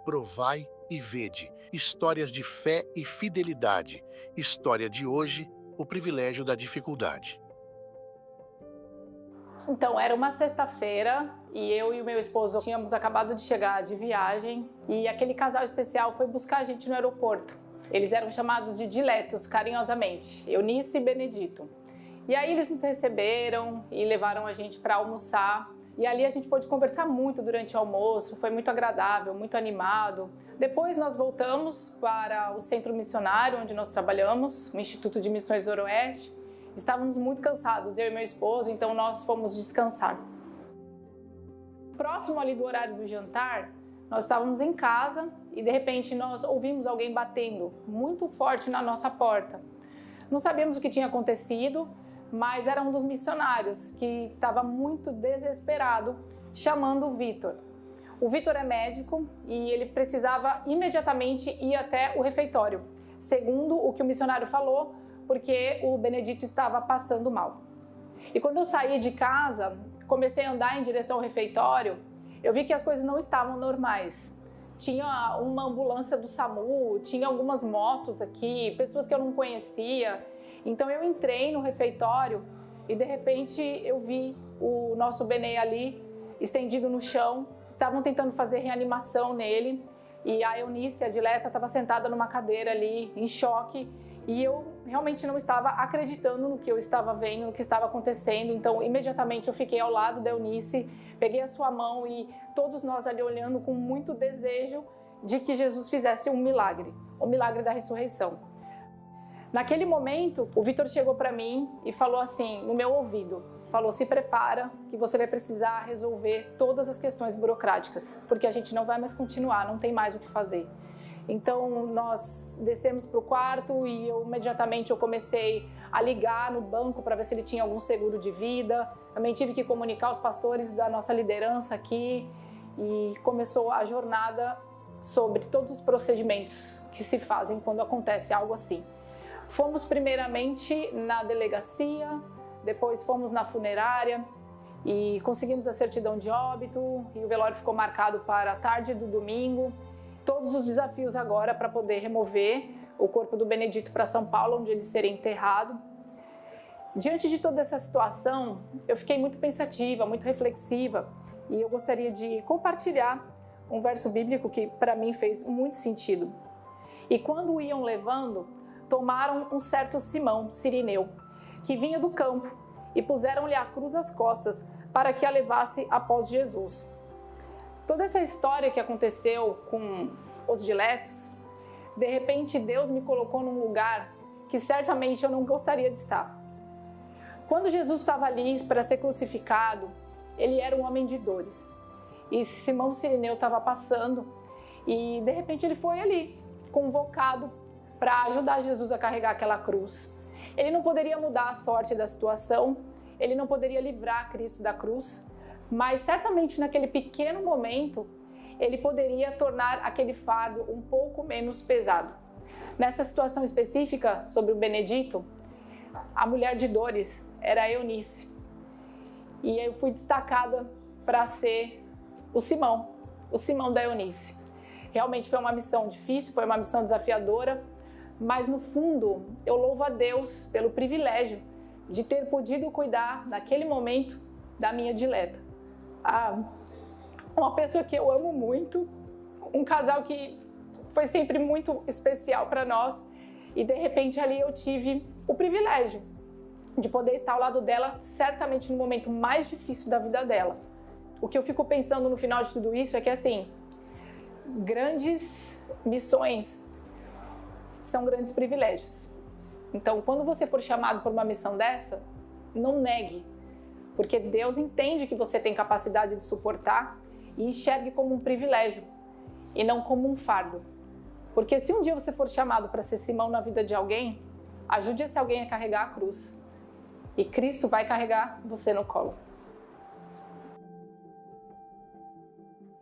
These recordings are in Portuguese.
Provai e vede, histórias de fé e fidelidade. História de hoje, o privilégio da dificuldade. Então, era uma sexta-feira e eu e o meu esposo tínhamos acabado de chegar de viagem e aquele casal especial foi buscar a gente no aeroporto. Eles eram chamados de diletos, carinhosamente, Eunice e Benedito. E aí eles nos receberam e levaram a gente para almoçar. E ali a gente pôde conversar muito durante o almoço, foi muito agradável, muito animado. Depois nós voltamos para o centro missionário onde nós trabalhamos, o Instituto de Missões do Noroeste. Estávamos muito cansados, eu e meu esposo, então nós fomos descansar. Próximo ali do horário do jantar, nós estávamos em casa e de repente nós ouvimos alguém batendo muito forte na nossa porta. Não sabíamos o que tinha acontecido, mas era um dos missionários que estava muito desesperado, chamando o Vitor. O Vitor é médico e ele precisava imediatamente ir até o refeitório, segundo o que o missionário falou, porque o Benedito estava passando mal. E quando eu saí de casa, comecei a andar em direção ao refeitório, eu vi que as coisas não estavam normais. Tinha uma ambulância do SAMU, tinha algumas motos aqui, pessoas que eu não conhecia. Então eu entrei no refeitório e de repente eu vi o nosso Benê ali estendido no chão. Estavam tentando fazer reanimação nele e a Eunice, a dileta, estava sentada numa cadeira ali em choque e eu realmente não estava acreditando no que eu estava vendo, no que estava acontecendo. Então imediatamente eu fiquei ao lado da Eunice, peguei a sua mão e todos nós ali olhando com muito desejo de que Jesus fizesse um milagre, o milagre da ressurreição. Naquele momento, o Vitor chegou para mim e falou assim, no meu ouvido, falou, se prepara que você vai precisar resolver todas as questões burocráticas, porque a gente não vai mais continuar, não tem mais o que fazer. Então nós descemos para o quarto e imediatamente eu comecei a ligar no banco para ver se ele tinha algum seguro de vida. Também tive que comunicar os pastores da nossa liderança aqui e começou a jornada sobre todos os procedimentos que se fazem quando acontece algo assim. Fomos primeiramente na delegacia, depois fomos na funerária e conseguimos a certidão de óbito e o velório ficou marcado para a tarde do domingo. Todos os desafios agora para poder remover o corpo do Benedito para São Paulo, onde ele seria enterrado. Diante de toda essa situação, eu fiquei muito pensativa, muito reflexiva e eu gostaria de compartilhar um verso bíblico que para mim fez muito sentido. E quando o iam levando, tomaram um certo Simão, sirineu, que vinha do campo, e puseram-lhe a cruz às costas, para que a levasse após Jesus. Toda essa história que aconteceu com os diletos, de repente Deus me colocou num lugar que certamente eu não gostaria de estar. Quando Jesus estava ali para ser crucificado, ele era um homem de dores. E Simão sirineu estava passando, e de repente ele foi ali, convocado para ajudar Jesus a carregar aquela cruz. Ele não poderia mudar a sorte da situação, ele não poderia livrar Cristo da cruz, mas certamente naquele pequeno momento, ele poderia tornar aquele fardo um pouco menos pesado. Nessa situação específica sobre o Benedito, a mulher de dores era a Eunice. E eu fui destacada para ser o Simão da Eunice. Realmente foi uma missão difícil, foi uma missão desafiadora, mas no fundo eu louvo a Deus pelo privilégio de ter podido cuidar naquele momento da minha dileta. Uma pessoa que eu amo muito, um casal que foi sempre muito especial para nós e de repente ali eu tive o privilégio de poder estar ao lado dela, certamente no momento mais difícil da vida dela. O que eu fico pensando no final de tudo isso é que assim, grandes missões são grandes privilégios. Então, quando você for chamado por uma missão dessa, não negue, porque Deus entende que você tem capacidade de suportar e enxergue como um privilégio e não como um fardo. Porque se um dia você for chamado para ser Simão na vida de alguém, ajude esse alguém a carregar a cruz e Cristo vai carregar você no colo.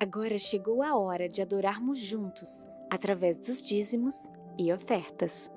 Agora chegou a hora de adorarmos juntos, através dos dízimos e ofertas.